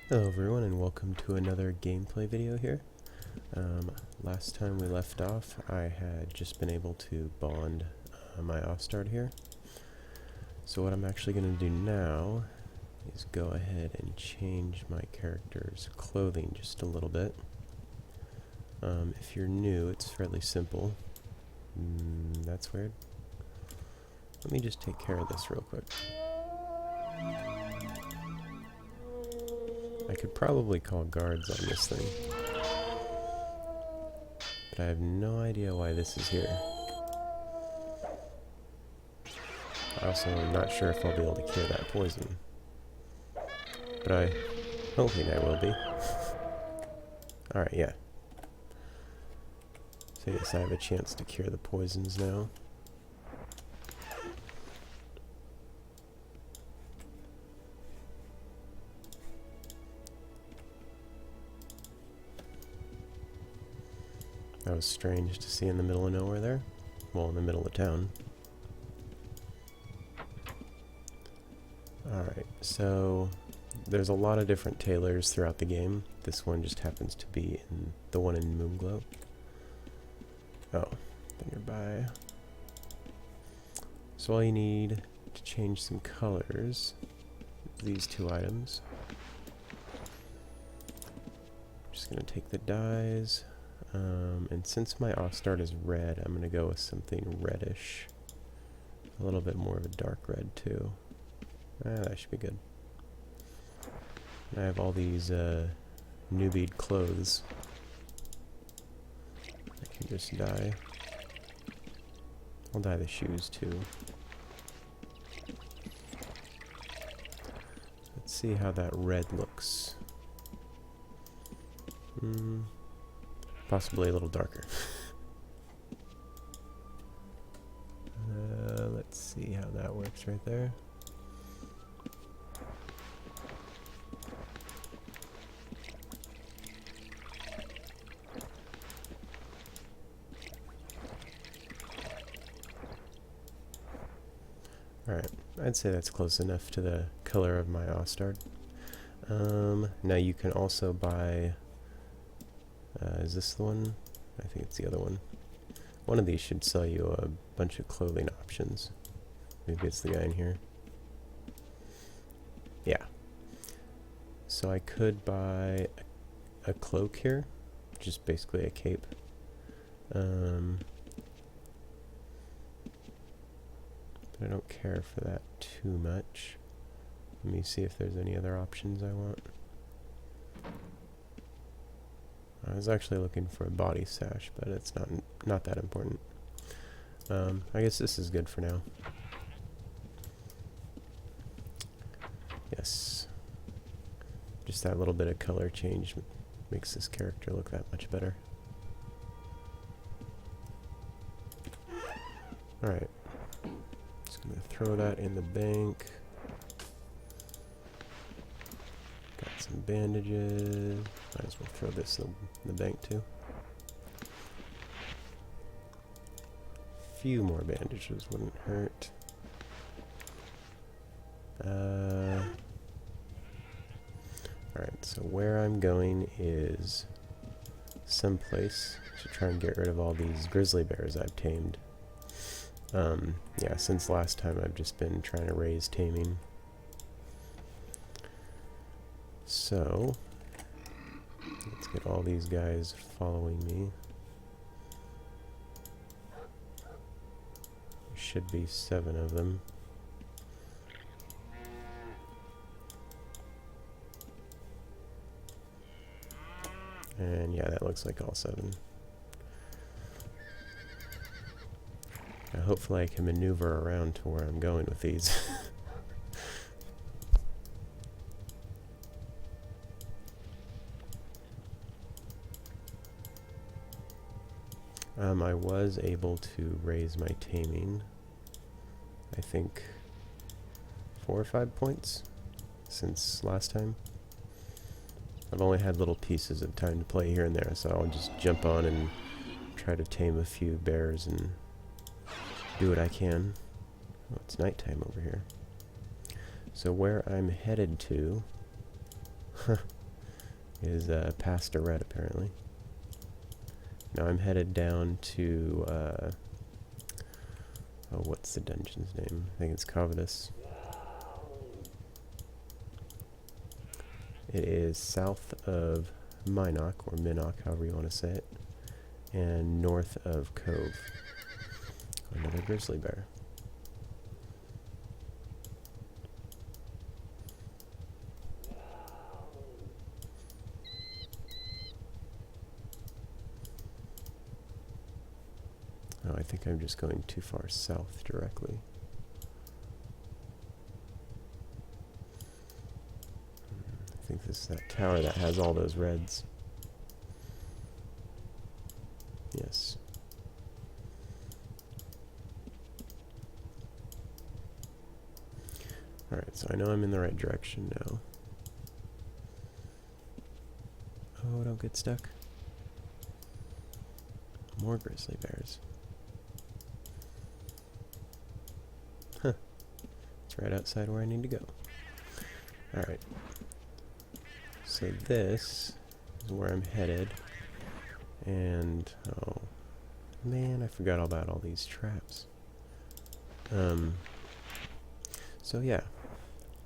Hello everyone and welcome to another gameplay video here. Last time we left off I had just been able to bond my Ostard here. So what I'm actually going to do now is go ahead and change my character's clothing just a little bit. If you're new, it's fairly simple. That's weird. Let me just take care of this real quick. I could probably call guards on this thing, but I have no idea why this is here. I also am not sure if I'll be able to cure that poison, but I hoping I will be. Alright, yeah. So yes, I have a chance to cure the poisons now. That was strange to see in the middle of nowhere there. Well, in the middle of town. Alright, so there's a lot of different tailors throughout the game. This one just happens to be in the one in Moonglow. Oh, nearby. So all you need to change some colors is these two items. Just gonna take the dyes. And since my Ostard is red, I'm going to go with something reddish. A little bit more of a dark red, too. That should be good. I have all these newbie clothes. I can just dye. I'll dye the shoes, too. Let's see how that red looks. Possibly a little darker. Let's see how that works right there. Alright, I'd say that's close enough to the color of my Ostard. Now you can also buy... is this the one? I think it's the other one. One of these should sell you a bunch of clothing options. Maybe it's the guy in here. Yeah. So I could buy a cloak here, which is basically a cape. But I don't care for that too much. Let me see if there's any other options I want. I was actually looking for a body sash, but it's not that important. I guess this is good for now. Yes. Just that little bit of color change makes this character look that much better. Alright. Just gonna throw that in the bank. Got some bandages. Might as well throw this in the bank too. A few more bandages wouldn't hurt. Alright, so where I'm going is someplace to try and get rid of all these grizzly bears I've tamed. Yeah, since last time I've just been trying to raise taming. So, let's get all these guys following me. There should be 7 of them. And yeah, that looks like all 7. Now hopefully I can maneuver around to where I'm going with these. I was able to raise my taming, I think, 4 or 5 points since last time. I've only had little pieces of time to play here and there, so I'll just jump on and try to tame a few bears and do what I can. Oh, it's nighttime over here. So where I'm headed to is past a red apparently. Now I'm headed down to, oh, what's the dungeon's name? I think it's Covetous. It is south of Minok, or Minok, however you want to say it, and north of Cove. Another grizzly bear. Oh, I think I'm just going too far south directly. I think this is that tower that has all those reds. Yes. Alright, so I know I'm in the right direction now. Oh, don't get stuck. More grizzly bears. Huh. It's right outside where I need to go. Alright. So this is where I'm headed. And, oh, man, I forgot all about all these traps. So yeah,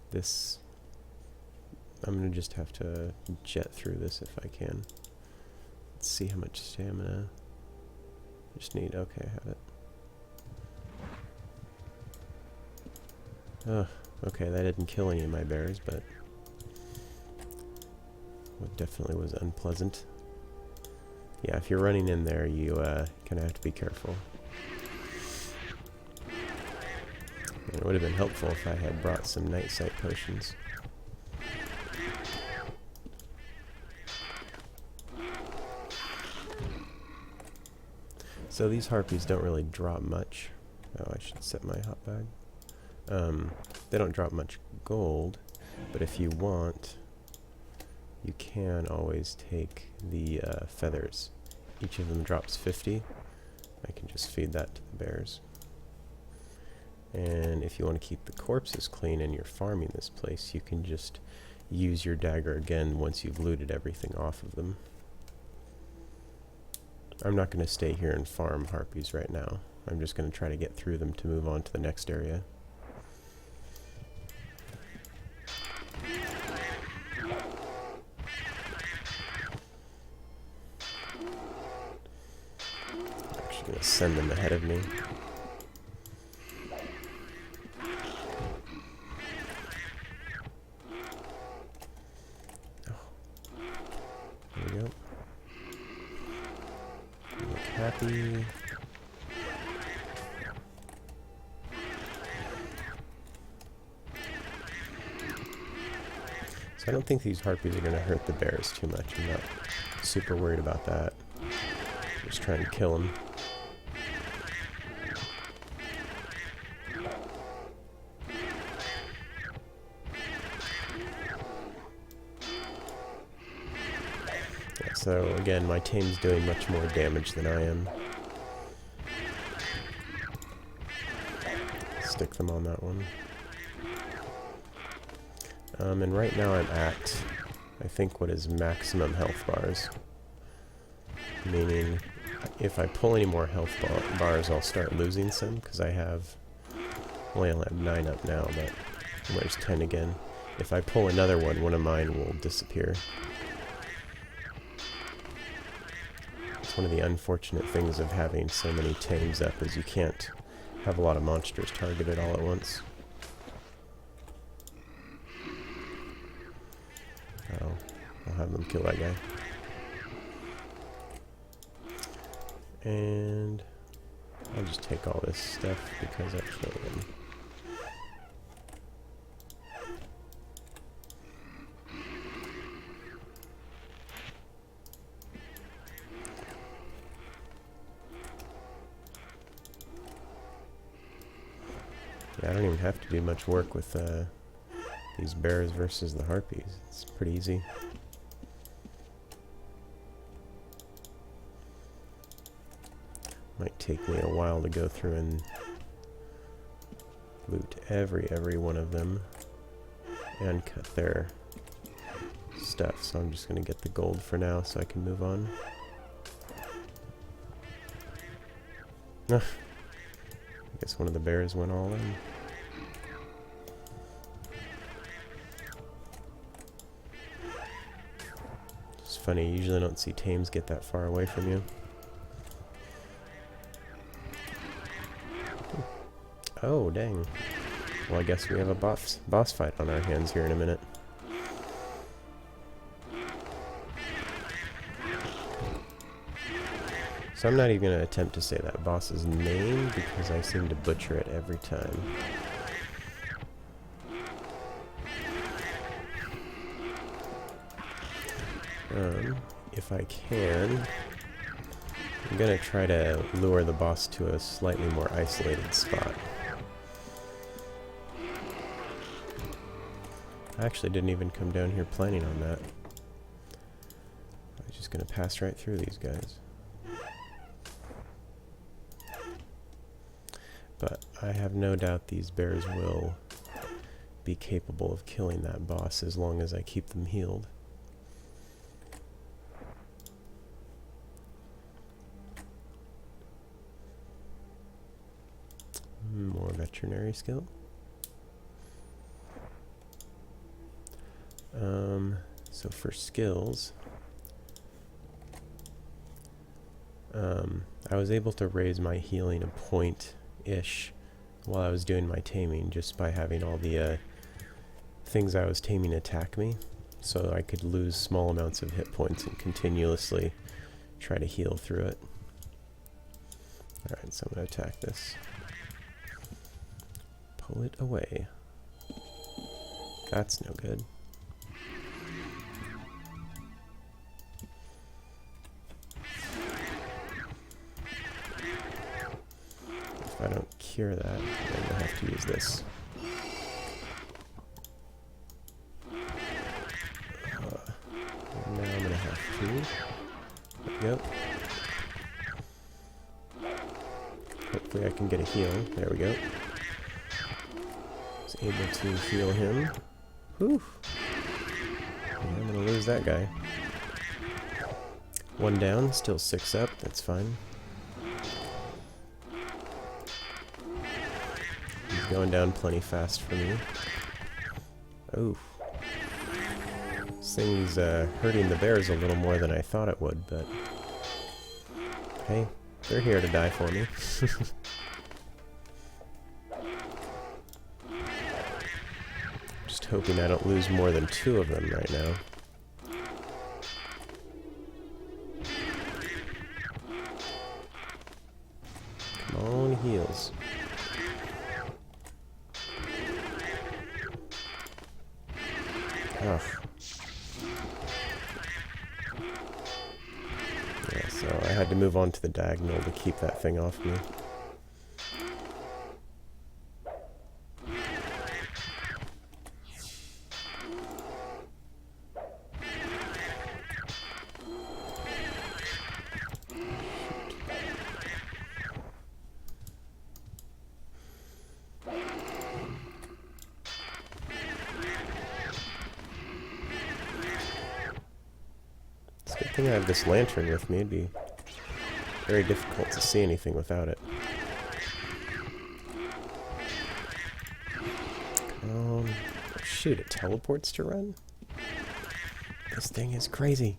this, I'm gonna just have to jet through this if I can. Let's see how much stamina. Just need, okay, I have it. Oh, okay, that didn't kill any of my bears, but it definitely was unpleasant. Yeah, if you're running in there, you kind of have to be careful. And it would have been helpful if I had brought some night sight potions. So these harpies don't really drop much. Oh, I should set my hot bag. They don't drop much gold, but if you want, you can always take the feathers. Each of them drops 50. I can just feed that to the bears. And if you want to keep the corpses clean and you're farming this place, you can just use your dagger again once you've looted everything off of them. I'm not going to stay here and farm harpies right now. I'm just going to try to get through them to move on to the next area. Going to send them ahead of me. Oh. There we go. Look happy. So I don't think these harpies are going to hurt the bears too much. I'm not super worried about that. Just trying to kill them. So again, my tame's doing much more damage than I am. Stick them on that one. And right now I'm at, I think, what is maximum health bars. Meaning, if I pull any more health bars, I'll start losing some, because I only have 9 up now, but there's 10 again. If I pull another one of mine will disappear. One of the unfortunate things of having so many tames up is you can't have a lot of monsters targeted all at once. Oh, I'll have them kill that guy. And I'll just take all this stuff because I can. Yeah, I don't even have to do much work with these bears versus the harpies. It's pretty easy. Might take me a while to go through and loot every one of them and cut their stuff stuff, so I'm just going to get the gold for now so I can move on. I guess one of the bears went all in. It's funny, you usually don't see tames get that far away from you. Oh, dang. Well, I guess we have a boss fight on our hands here in a minute. So I'm not even going to attempt to say that boss's name because I seem to butcher it every time. If I can, I'm going to try to lure the boss to a slightly more isolated spot. I actually didn't even come down here planning on that. I was just going to pass right through these guys. But I have no doubt these bears will be capable of killing that boss as long as I keep them healed. More veterinary skill. So for skills, I was able to raise my healing a point-ish while I was doing my taming just by having all the things I was taming attack me, so I could lose small amounts of hit points and continuously try to heal through it. Alright, so I'm going to attack this. Pull it away. That's no good. If I don't cure that, then I'll have to use this. Now I'm gonna have to. Yep. Hopefully I can get a heal. There we go. Was able to heal him. Whew. Yeah, I'm gonna lose that guy. One down, still 6 up. That's fine. He's going down plenty fast for me. Oh. This thing's hurting the bears a little more than I thought it would, but hey, they're here to die for me. Just hoping I don't lose more than 2 of them right now. Come on, heals. Ugh. Yeah, so I had to move on to the diagonal to keep that thing off me. Good thing I have this lantern with me. It'd be very difficult to see anything without it. Shoot, it teleports to run? This thing is crazy.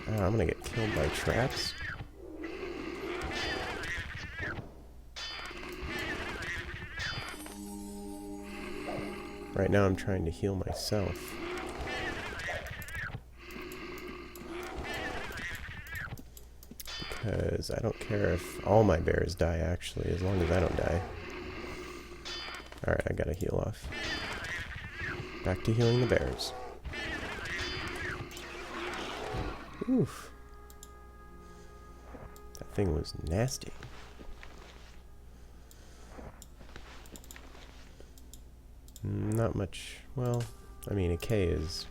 Oh, I'm gonna get killed by traps. Right now I'm trying to heal myself. Because I don't care if all my bears die, actually, as long as I don't die. Alright, I gotta heal off. Back to healing the bears. Oof. That thing was nasty. Not much. Well, I mean, a K is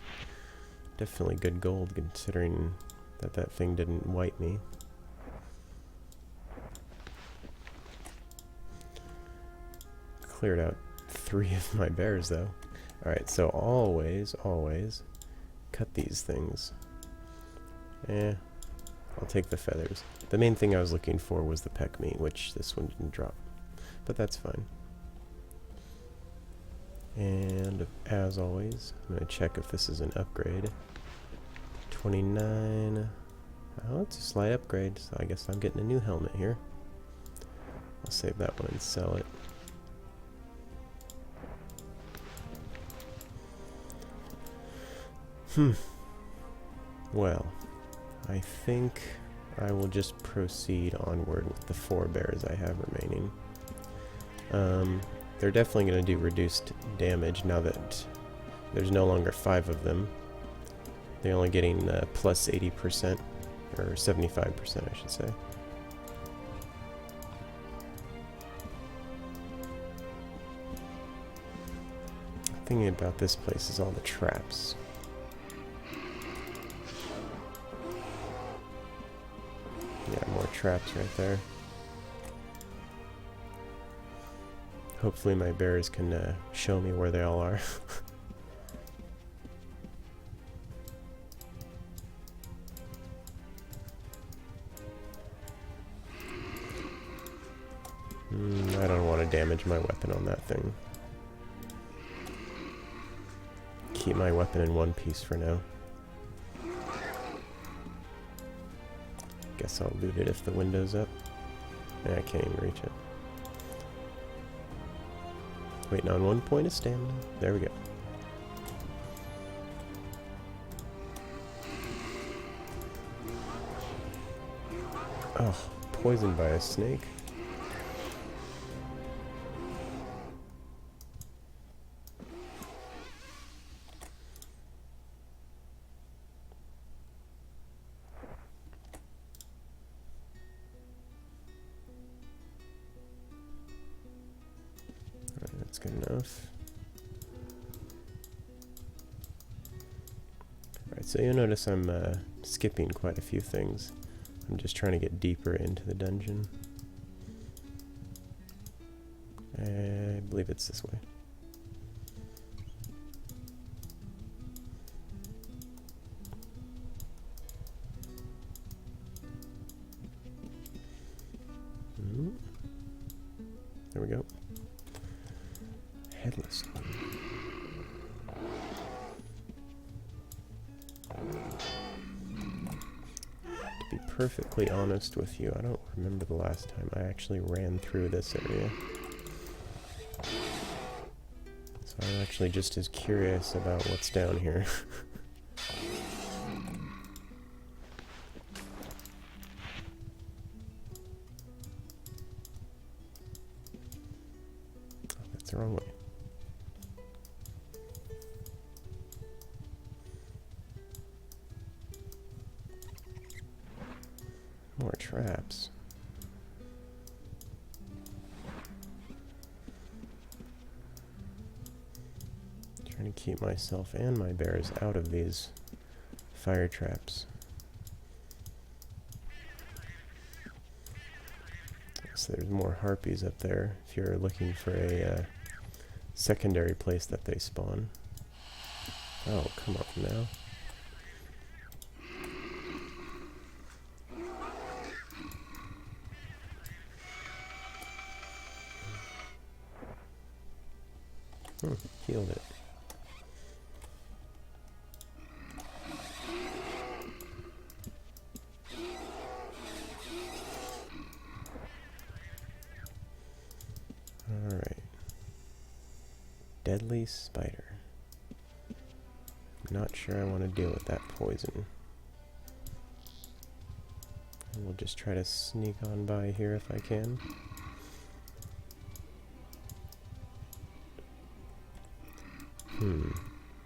definitely good gold, considering that that thing didn't wipe me. Cleared out 3 of my bears, though. Alright, so always cut these things. I'll take the feathers. The main thing I was looking for was the peck meat, which this one didn't drop. But that's fine. And as always, I'm going to check if this is an upgrade. 29. Oh, it's a slight upgrade, so I guess I'm getting a new helmet here. I'll save that one and sell it. Well, I think I will just proceed onward with the 4 bears I have remaining. They're definitely going to do reduced damage now that there's no longer 5 of them. They're only getting plus 80%, or 75% I should say. Thinking about this place is all the traps. Yeah, more traps right there. Hopefully my bears can show me where they all are. I don't want to damage my weapon on that thing. Keep my weapon in one piece for now. Guess I'll loot it if the window's up. I can't even reach it. Waiting on 1 point of stamina. There we go. Oh, poisoned by a snake. That's good enough. Alright, so you'll notice I'm skipping quite a few things. I'm just trying to get deeper into the dungeon. I believe it's this way. There we go. Headless one. To be perfectly honest with you, I don't remember the last time I actually ran through this area. So I'm actually just as curious about what's down here. Oh, that's the wrong way. More traps. Trying to keep myself and my bears out of these fire traps. So there's more harpies up there if you're looking for a secondary place that they spawn. Oh, come on now. Healed it. Alright. Deadly spider. I'm not sure I want to deal with that poison. We'll just try to sneak on by here if I can.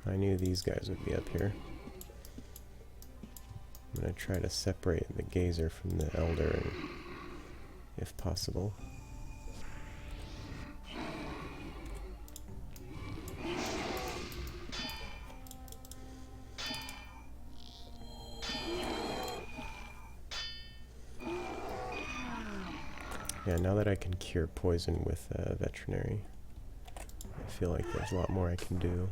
I knew these guys would be up here. I'm going to try to separate the gazer from the elder, if possible. Yeah, now that I can cure poison with veterinary, I feel like there's a lot more I can do.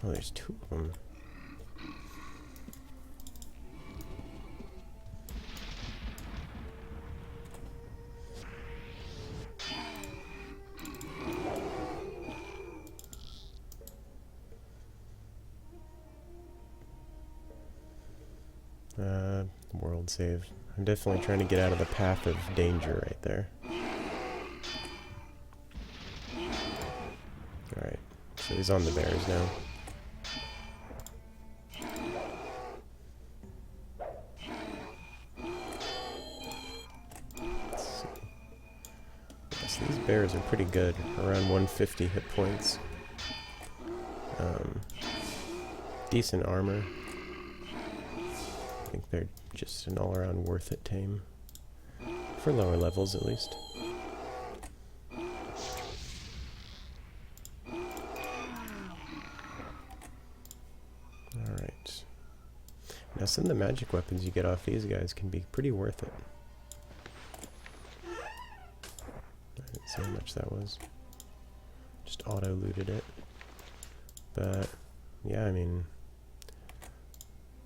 Oh, there's 2 of them. World save. I'm definitely trying to get out of the path of danger right there. Alright, so he's on the bears now. Let's see. Yes, these bears are pretty good, around 150 hit points. Decent armor. I think they're just an all-around worth it tame. For lower levels, at least. Alright. Now some of the magic weapons you get off these guys can be pretty worth it. I didn't see how much that was. Just auto-looted it. But, yeah, I mean...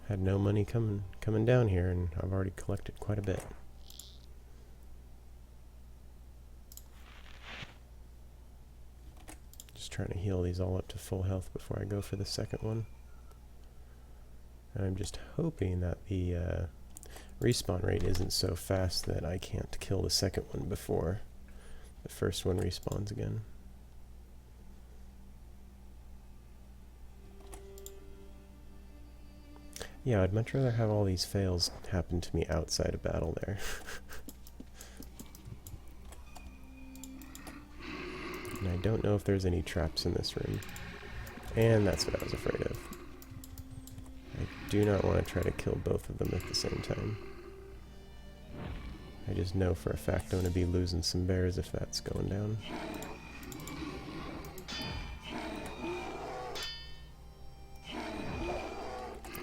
had no money coming down here, and I've already collected quite a bit. Just trying to heal these all up to full health before I go for the second one. And I'm just hoping that the respawn rate isn't so fast that I can't kill the second one before the first one respawns again. Yeah, I'd much rather have all these fails happen to me outside of battle there. And I don't know if there's any traps in this room. And that's what I was afraid of. I do not want to try to kill both of them at the same time. I just know for a fact I'm going to be losing some bears if that's going down.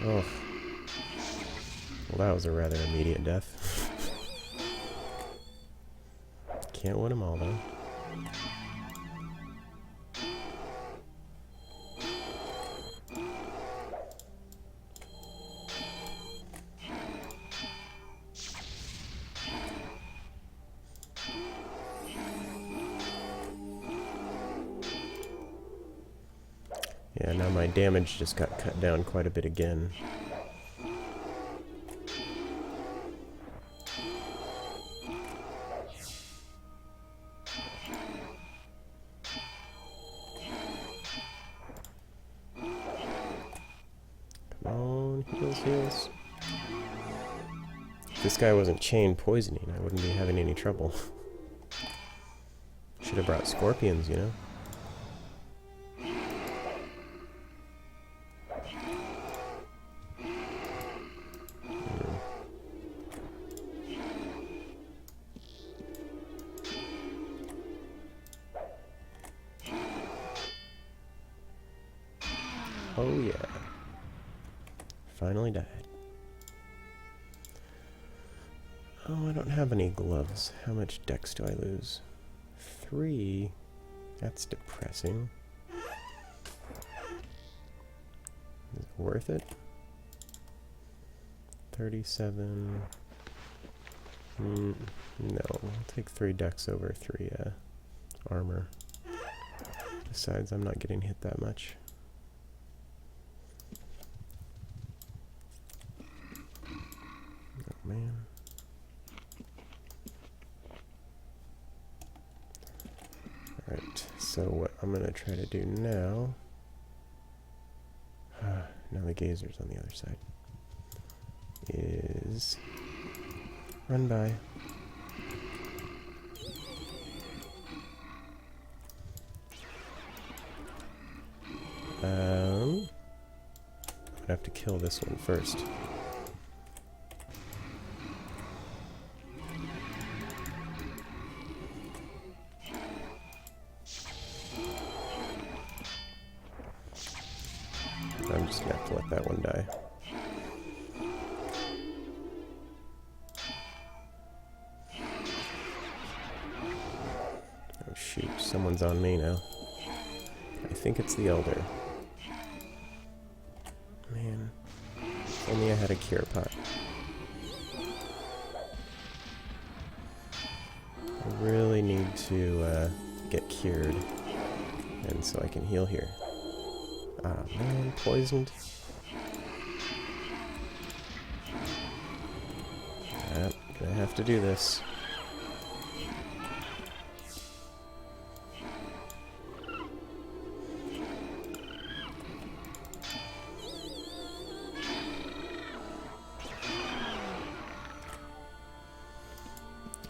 Oh. Well, that was a rather immediate death. Can't win them all, though. Yeah, now my damage just got cut down quite a bit again. Come on, heals. If this guy wasn't chain poisoning, I wouldn't be having any trouble. Should have brought scorpions, you know? Oh yeah. Finally died. Oh, I don't have any gloves. How much dex do I lose? 3. That's depressing. Is it worth it? 37. No, I'll take 3 dex over 3 armor. Besides, I'm not getting hit that much. Oh man. Alright, so what I'm gonna try to do now... now the gazer's on the other side. Is... run by. I'd have to kill this one first. I'm just gonna have to let that one die. everything's on me now. I think it's the Elder. Man, if only I had a cure pot. I really need to get cured, and so I can heal here. Ah, man, poisoned. Yep, gonna have to do this.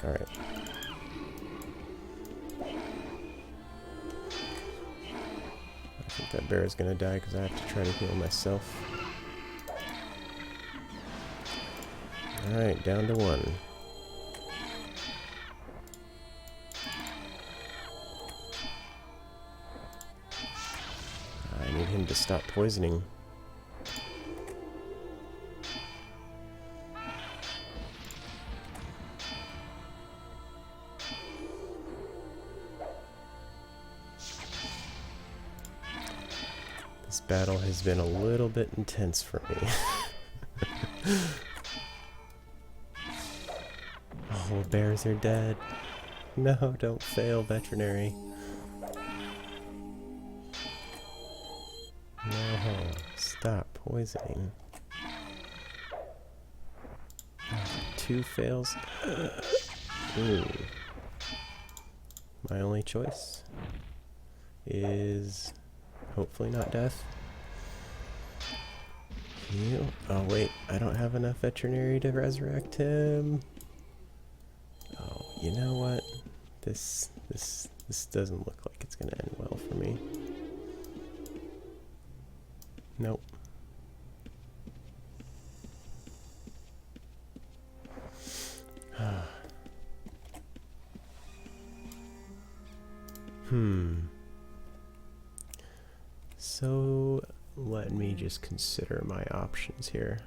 Alright. I think that bear is gonna die because I have to try to heal myself. Alright, down to 1. I need him to stop poisoning. This battle has been a little bit intense for me. Oh, bears are dead. No, don't fail, veterinary. No, stop poisoning. 2 fails. Ooh. My only choice is hopefully not death. Heal. Oh wait, I don't have enough veterinary to resurrect him. Oh, you know what? This doesn't look like it's gonna end well for me. Nope. So, let me just consider my options here.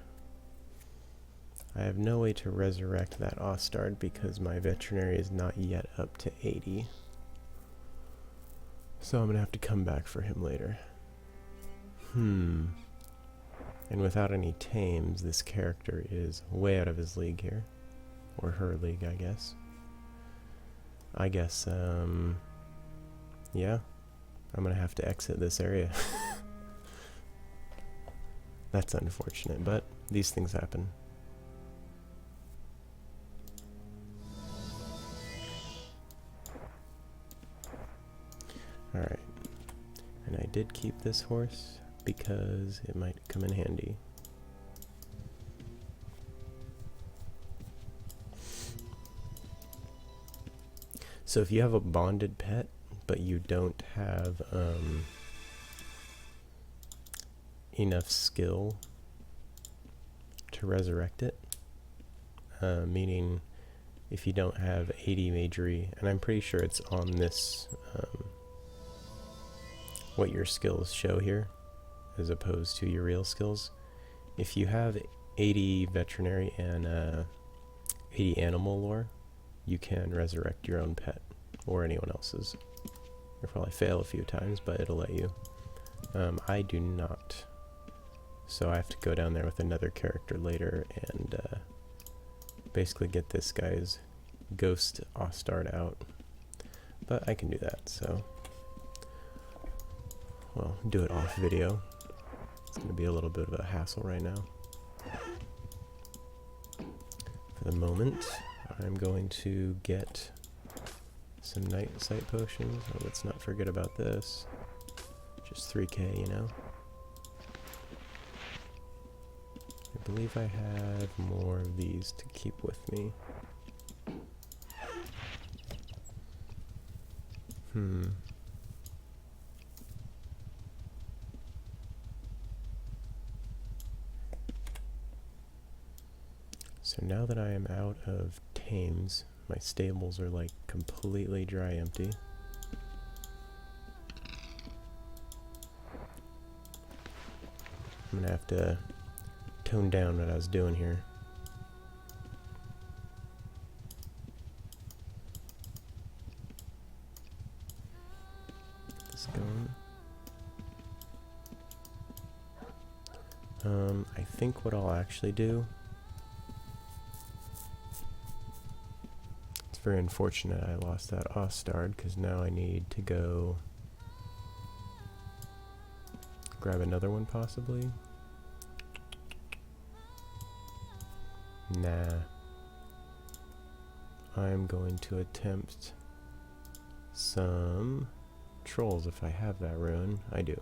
I have no way to resurrect that Ostard because my veterinary is not yet up to 80. So I'm gonna have to come back for him later. And without any tames, this character is way out of his league here. Or her league, I guess. Yeah. I'm gonna have to exit this area. That's unfortunate, but these things happen. Alright. And I did keep this horse because it might come in handy. So if you have a bonded pet, but you don't have enough skill to resurrect it, meaning if you don't have 80 magery, and I'm pretty sure it's on this, what your skills show here, as opposed to your real skills. If you have 80 veterinary and 80 animal lore, you can resurrect your own pet, or anyone else's. You'll probably fail a few times, but it'll let you. I do not. So I have to go down there with another character later and basically get this guy's ghost Ostard out. But I can do that, so... Well, do it off video. It's going to be a little bit of a hassle right now. For the moment, I'm going to get some night sight potions. Oh, let's not forget about this. Just 3k, you know. I believe I have more of these to keep with me. So now that I am out of tames, my stables are like completely dry empty. I'm gonna have to tone down what I was doing here. this going. I think what I'll actually do... It's very unfortunate I lost that Ostard, because now I need to go grab another one, possibly. Nah. I'm going to attempt some trolls if I have that rune. I do.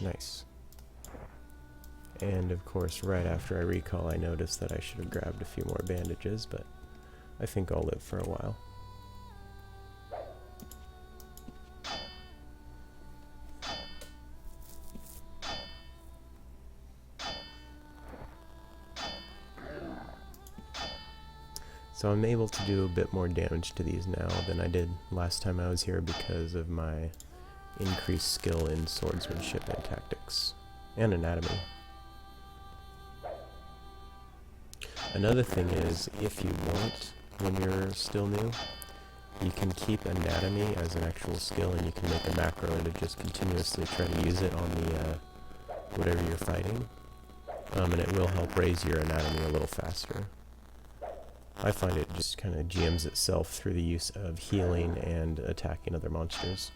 Nice. And of course, right after I recall, I noticed that I should have grabbed a few more bandages, but I think I'll live for a while. So I'm able to do a bit more damage to these now than I did last time I was here because of my increased skill in swordsmanship and tactics, and anatomy. Another thing is, if you want, when you're still new, you can keep anatomy as an actual skill, and you can make a macro to just continuously try to use it on the whatever you're fighting, and it will help raise your anatomy a little faster. I find it just kind of GMs itself through the use of healing and attacking other monsters.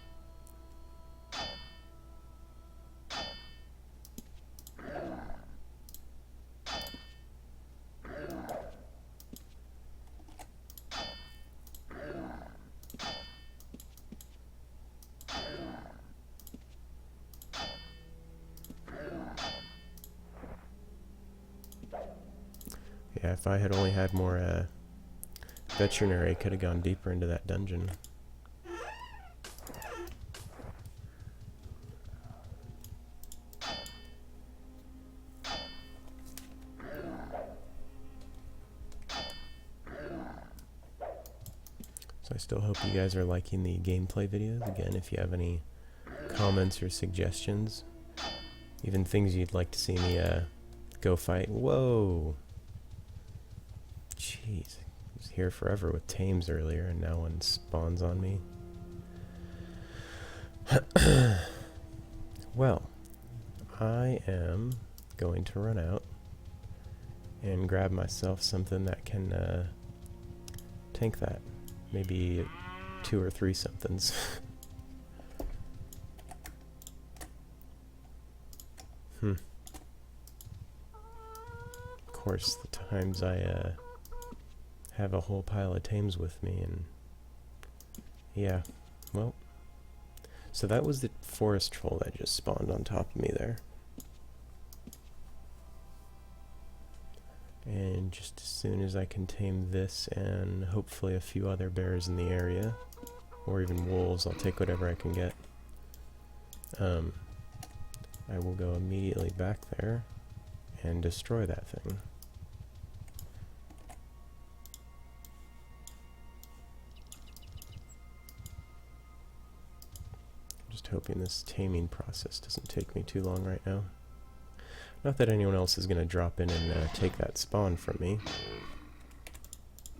Yeah, if I had only had more veterinary, I could have gone deeper into that dungeon. So I still hope you guys are liking the gameplay videos. Again, if you have any comments or suggestions, even things you'd like to see me go fight. Whoa! Jeez, I was here forever with tames earlier, and now one spawns on me. Well, I am going to run out and grab myself something that can tank that. Maybe 2 or 3 somethings. Of course, the times I have a whole pile of tames with me, and yeah, well, so that was the forest troll that just spawned on top of me there. And just as soon as I can tame this and hopefully a few other bears in the area, or even wolves, I'll take whatever I can get. I will go immediately back there and destroy that thing. Just hoping this taming process doesn't take me too long right now. Not that anyone else is going to drop in and take that spawn from me.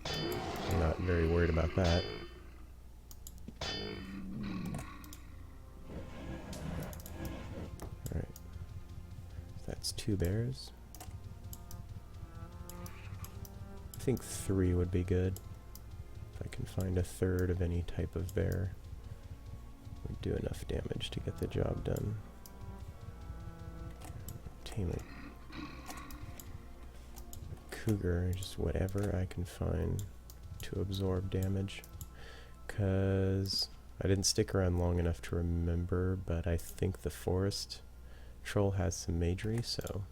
I'm not very worried about that. Alright. That's 2 bears. I think 3 would be good. If I can find a third of any type of bear, would do enough damage to get the job done. Tame it. Cougar, just whatever I can find to absorb damage. Cause I didn't stick around long enough to remember, but I think the forest troll has some magery, so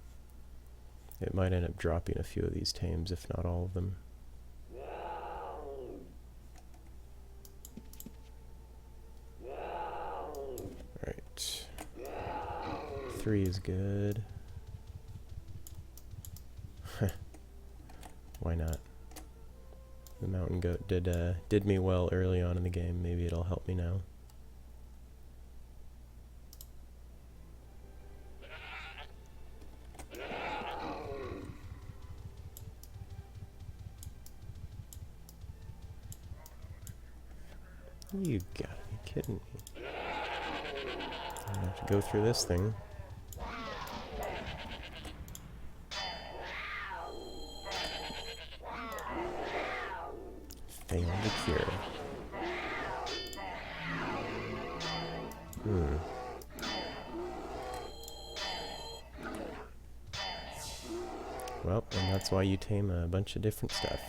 it might end up dropping a few of these tames, if not all of them. Alright. 3 is good. Why not? The mountain goat did me well early on in the game. Maybe it'll help me now. You gotta be kidding me. I have to go through this thing. Failed to cure. Well, and that's why you tame a bunch of different stuff.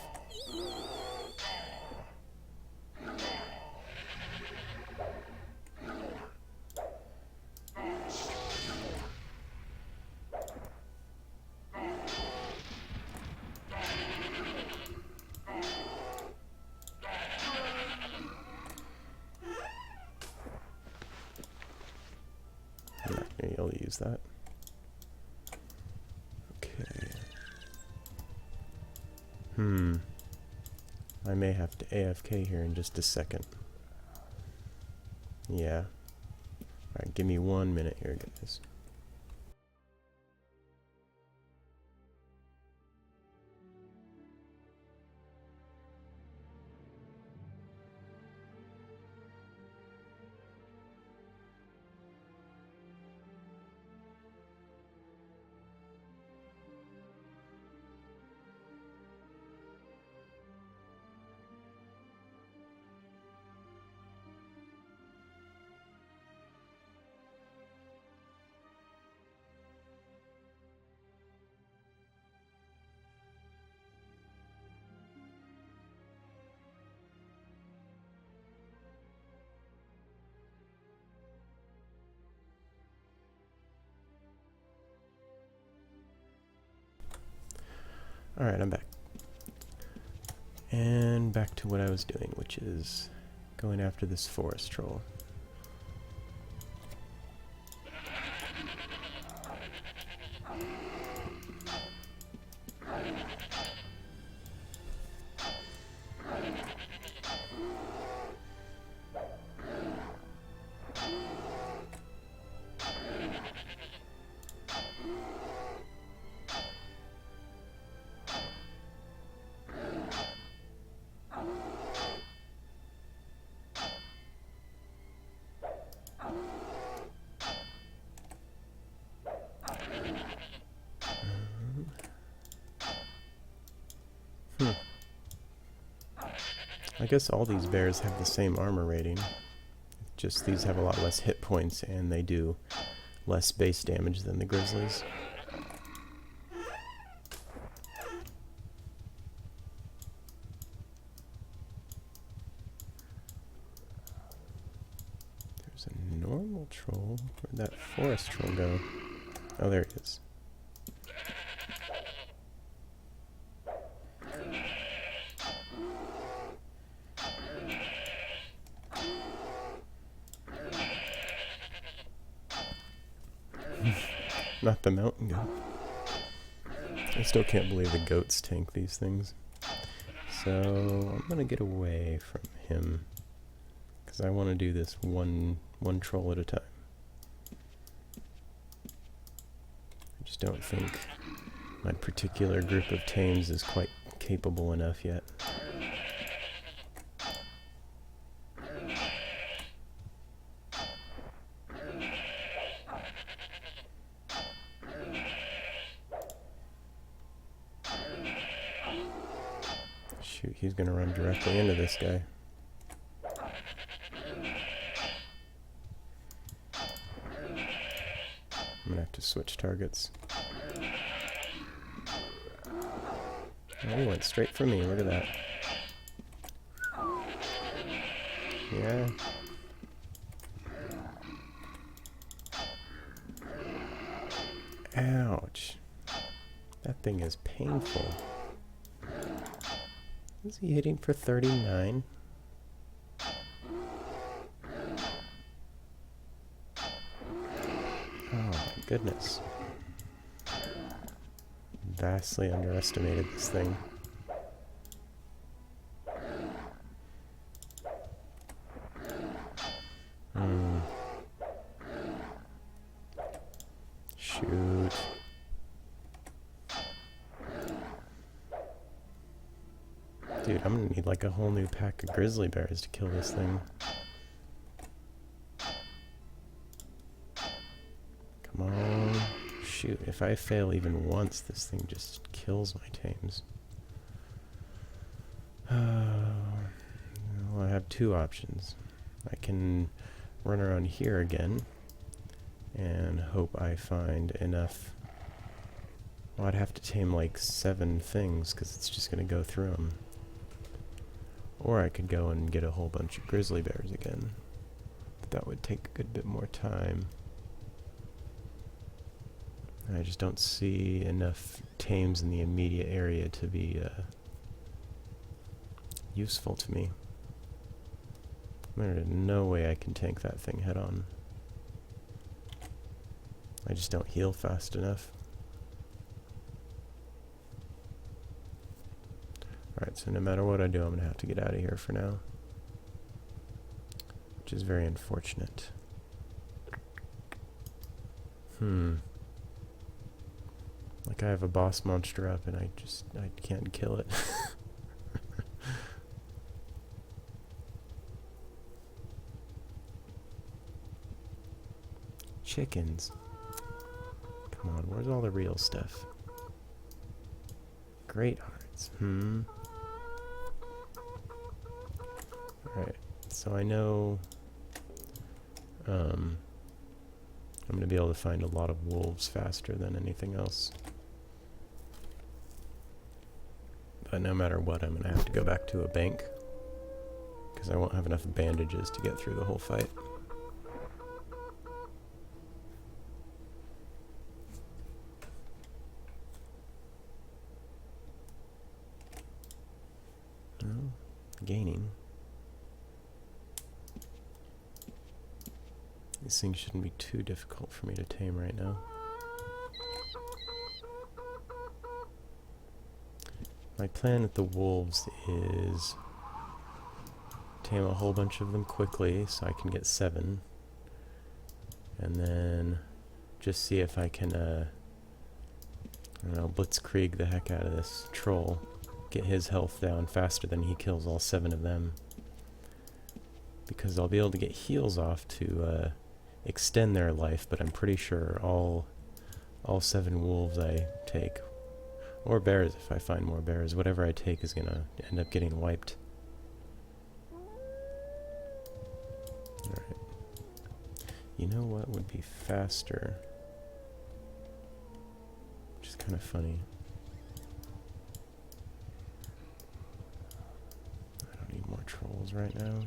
I'm not going to be able to use that. Okay. I may have to AFK here in just a second. Yeah. Alright, give me 1 minute here, guys. Alright, I'm back. And back to what I was doing, which is going after this forest troll. I guess all these bears have the same armor rating. Just these have a lot less hit points and they do less base damage than the grizzlies. There's a normal troll. Where'd that forest troll go? Oh, there he is. Not the mountain goat. I still can't believe the goats tank these things. So I'm gonna get away from him because I want to do this one troll at a time. I just don't think my particular group of tames is quite capable enough yet. Shoot, he's gonna run directly into this guy. I'm gonna have to switch targets. Oh, he went straight for me, look at that. Yeah. Ouch. That thing is painful. Is he hitting for 39? Oh my goodness. Vastly underestimated this thing. Shoot. Dude, Dude, I'm gonna need like a whole new pack of grizzly bears to kill this thing. Come on. Shoot, if I fail even once, this thing just kills my tames. Well, I have two options. I can run around here again and hope I find enough. Well, I'd have to tame like 7 things because it's just going to go through them. Or I could go and get a whole bunch of grizzly bears again. But that would take a good bit more time. I just don't see enough tames in the immediate area to be useful to me. There's no way I can tank that thing head on. I just don't heal fast enough. Alright, so no matter what I do, I'm going to have to get out of here for now. Which is very unfortunate. Like I have a boss monster up and I can't kill it. Chickens. Come on, where's all the real stuff? Great hearts. Alright, so I know I'm going to be able to find a lot of wolves faster than anything else. But no matter what, I'm going to have to go back to a bank because I won't have enough bandages to get through the whole fight. Oh, gaining. These things shouldn't be too difficult for me to tame right now. My plan with the wolves is tame a whole bunch of them quickly so I can get 7. And then just see if I can, I don't know, blitzkrieg the heck out of this troll. Get his health down faster than he kills all 7 of them. Because I'll be able to get heals off to extend their life, but I'm pretty sure all 7 wolves I take, or bears if I find more bears, whatever I take is gonna end up getting wiped. Alright. You know what would be faster? Which is kind of funny. I don't need more trolls right now.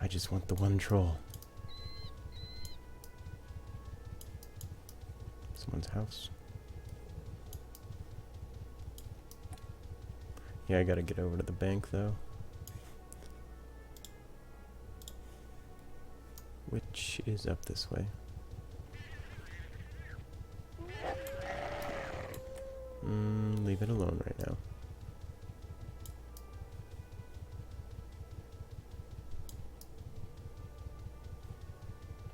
I just want the one troll. Someone's house. Yeah, I gotta get over to the bank though. Which is up this way. Leave it alone right now.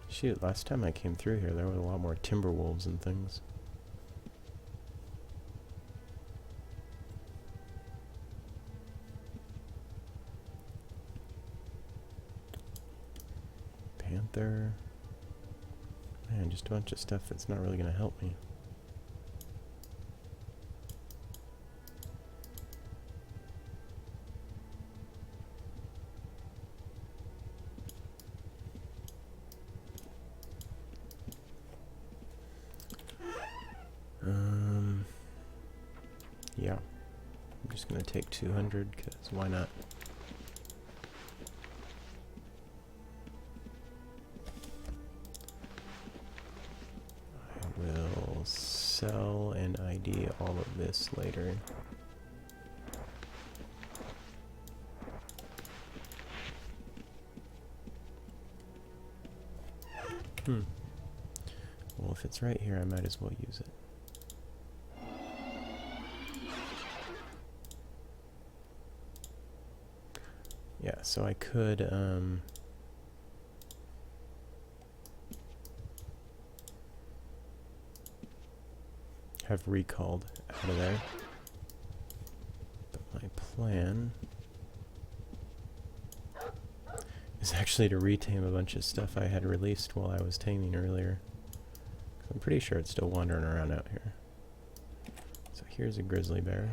Shoot, last time I came through here there were a lot more timber wolves and things. Panther. Man, just a bunch of stuff that's not really going to help me. Yeah. I'm just going to take 200, because why not? I will sell and ID all of this later. Well, if it's right here, I might as well use it. Yeah, so I could, have recalled out of there. But my plan is actually to retame a bunch of stuff I had released while I was taming earlier. I'm pretty sure it's still wandering around out here. So here's a grizzly bear.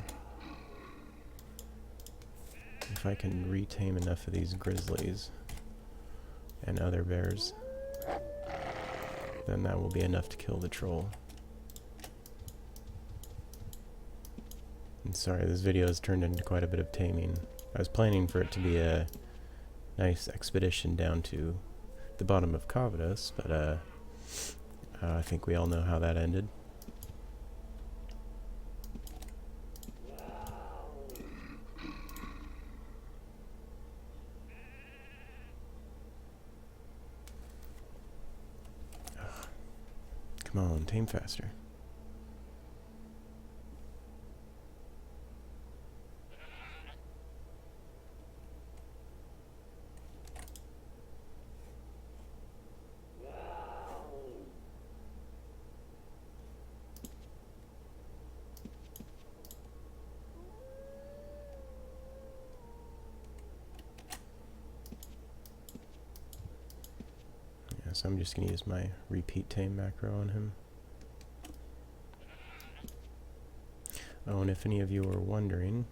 If I can retame enough of these grizzlies and other bears, then that will be enough to kill the troll. And sorry, this video has turned into quite a bit of taming. I was planning for it to be a nice expedition down to the bottom of Cavadas, but I think we all know how that ended. Come on, tame faster. So I'm just going to use my repeat tame macro on him. Oh, and if any of you are wondering,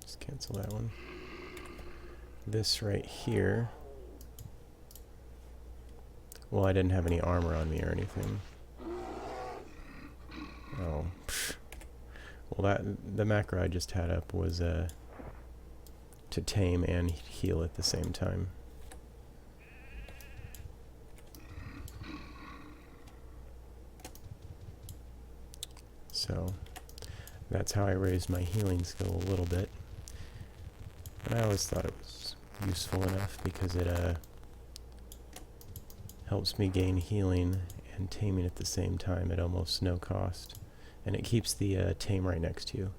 just cancel that one. This right here, well, I didn't have any armor on me or anything. Oh, pfft. Well, the macro I just had up was to tame and heal at the same time. So that's how I raised my healing skill a little bit. And I always thought it was useful enough because it helps me gain healing and taming at the same time at almost no cost. And it keeps the tame right next to you.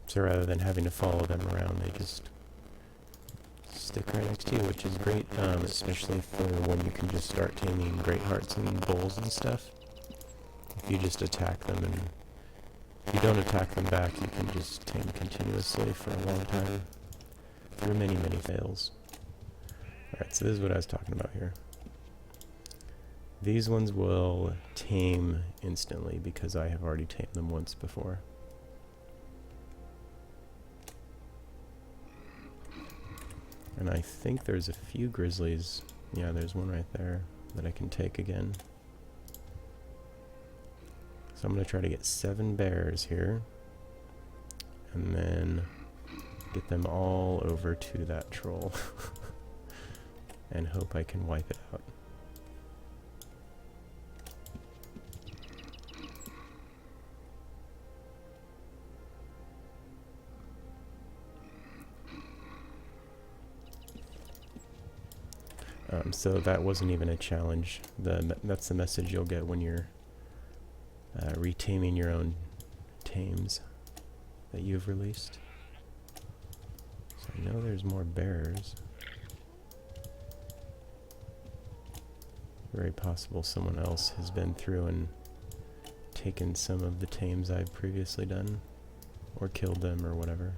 So rather than having to follow them around, they just stick right next to you, which is great, especially for when you can just start taming great hearts and bulls and stuff. If you just attack them and if you don't attack them back, you can just tame continuously for a long time through many, many fails. Alright, so this is what I was talking about here. These ones will tame instantly because I have already tamed them once before. And I think there's a few grizzlies. Yeah, there's one right there that I can take again. So I'm going to try to get 7 bears here, and then get them all over to that troll, and hope I can wipe it out. So that wasn't even a challenge. That's the message you'll get when you're retaming your own tames that you've released. So I know there's more bears. Very possible someone else has been through and taken some of the tames I've previously done, or killed them or whatever.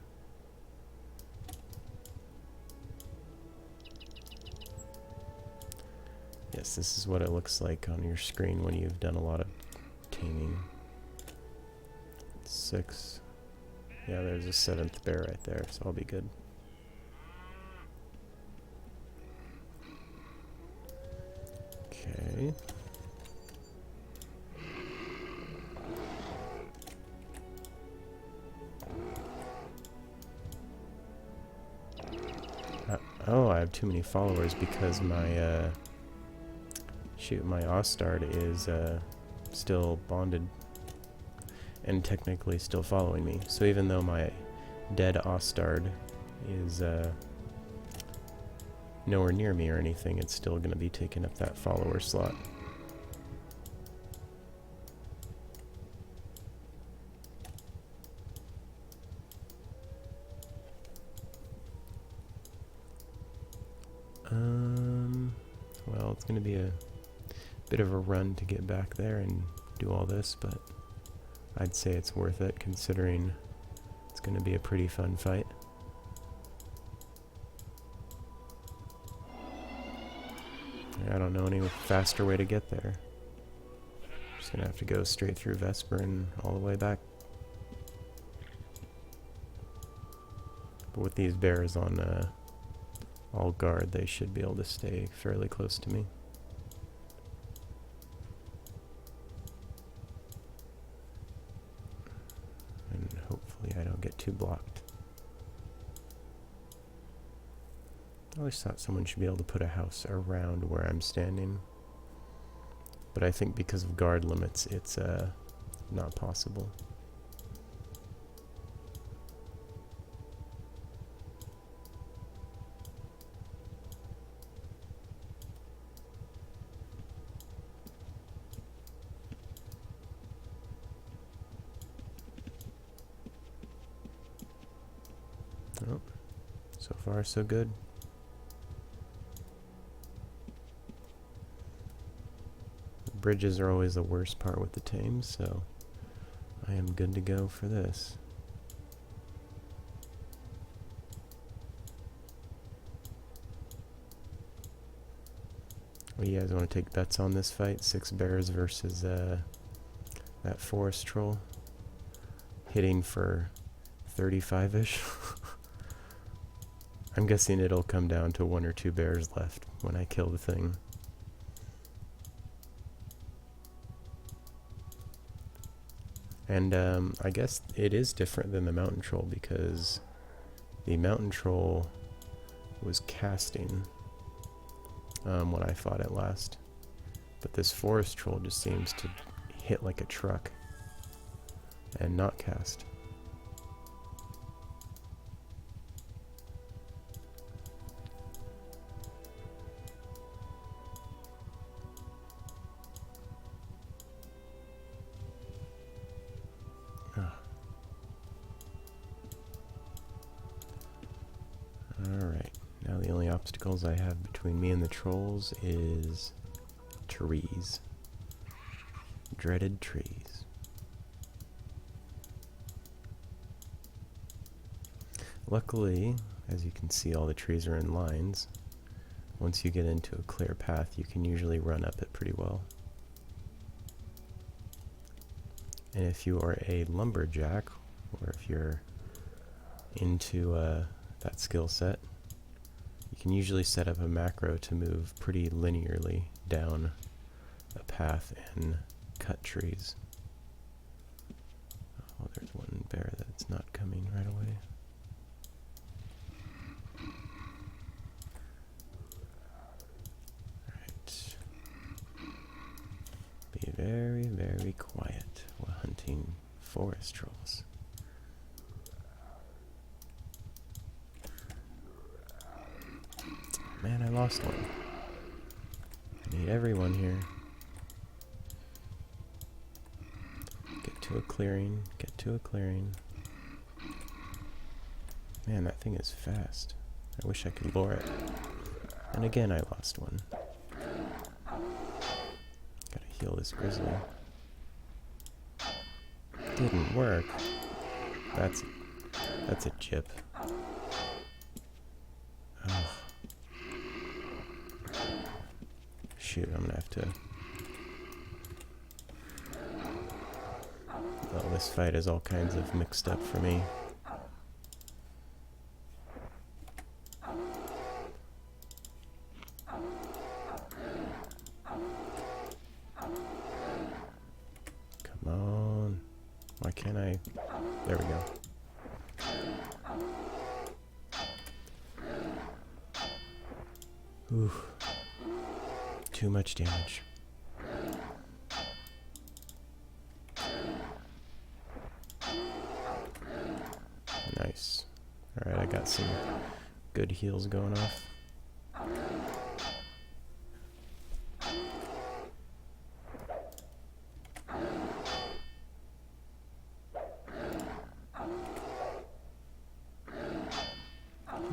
Yes, this is what it looks like on your screen when you've done a lot of taming. 6. Yeah, there's a 7th bear right there, so I'll be good. Okay. Oh, I have too many followers because my my Ostard is still bonded and technically still following me. So even though my dead Ostard is nowhere near me or anything, it's still going to be taking up that follower slot. Well, it's going to be a bit of a run to get back there and do all this, but I'd say it's worth it considering it's going to be a pretty fun fight. I don't know any faster way to get there. Just going to have to go straight through Vesper and all the way back. But with these bears on all guard, they should be able to stay fairly close to me. And hopefully I don't get too blocked. I always thought someone should be able to put a house around where I'm standing. But I think because of guard limits, it's not possible. Oh, so far so good. The bridges are always the worst part with the tames, so I am good to go for this. Well, you guys want to take bets on this fight? 6 bears versus that forest troll. Hitting for 35-ish. I'm guessing it'll come down to 1 or 2 bears left when I kill the thing. And I guess it is different than the mountain troll because the mountain troll was casting when I fought it last. But this forest troll just seems to hit like a truck and not cast. Alright, now the only obstacles I have between me and the trolls is trees. Dreaded trees. Luckily, as you can see, all the trees are in lines. Once you get into a clear path, you can usually run up it pretty well. And if you are a lumberjack, or if you're into that skill set, you can usually set up a macro to move pretty linearly down a path and cut trees. Oh, there's one bear that's not coming right away. Alright. Be very, very quiet while hunting forest trolls. Man, I lost one. I need everyone here. Get to a clearing. Get to a clearing. Man, that thing is fast. I wish I could lure it. And again, I lost one. Gotta heal this grizzly. Didn't work. That's a chip. Ugh. Shoot, I'm gonna have to... Oh, this fight is all kinds of mixed up for me. Come on. Why can't I... There we go. Ooh. Too much damage. Nice. Alright, I got some good heals going off.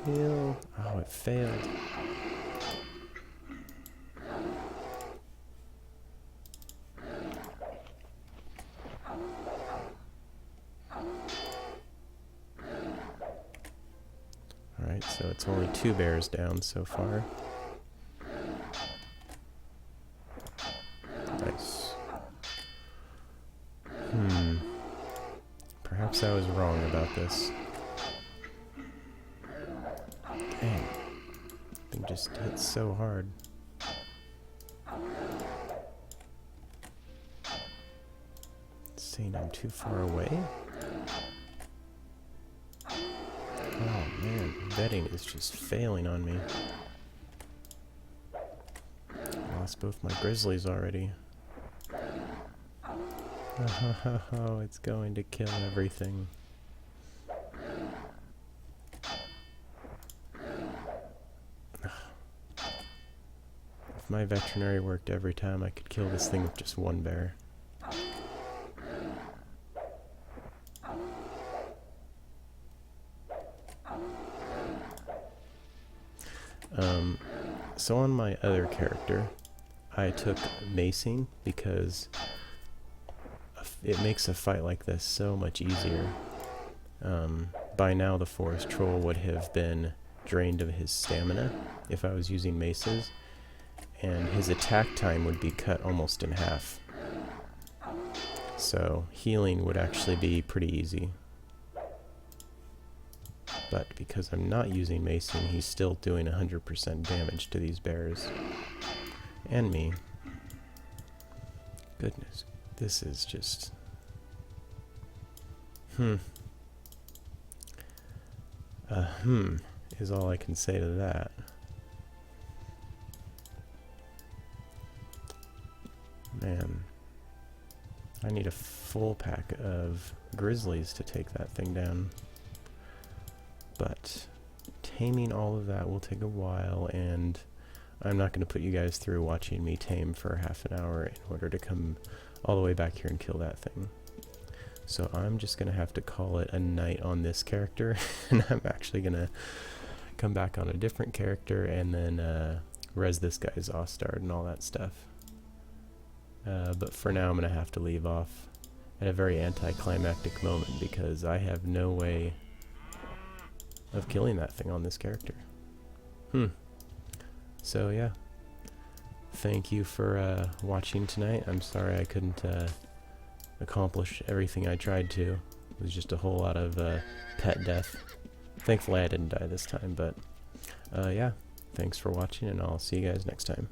Heal. Oh, it failed. Alright, so it's only 2 bears down so far. Nice. Perhaps I was wrong about this. Dang. Thing just hit so hard. It's saying I'm too far away? Oh man, betting is just failing on me. Lost both my grizzlies already. Oh, it's going to kill everything. If my veterinary worked every time, I could kill this thing with just 1 bear. So on my other character, I took macing because it makes a fight like this so much easier. By now the forest troll would have been drained of his stamina if I was using maces, and his attack time would be cut almost in half. So healing would actually be pretty easy. But because I'm not using macing, he's still doing 100% damage to these bears. And me. Goodness, this is just... is all I can say to that. Man, I need a full pack of grizzlies to take that thing down. But taming all of that will take a while, and I'm not going to put you guys through watching me tame for half an hour in order to come all the way back here and kill that thing. So I'm just going to have to call it a night on this character, and I'm actually going to come back on a different character and then res this guy's Ostard and all that stuff. But for now I'm going to have to leave off at a very anticlimactic moment because I have no way of killing that thing on this character. So yeah, thank you for watching tonight. I'm sorry I couldn't accomplish everything I tried to. It was just a whole lot of pet death. Thankfully I didn't die this time, but yeah, thanks for watching and I'll see you guys next time.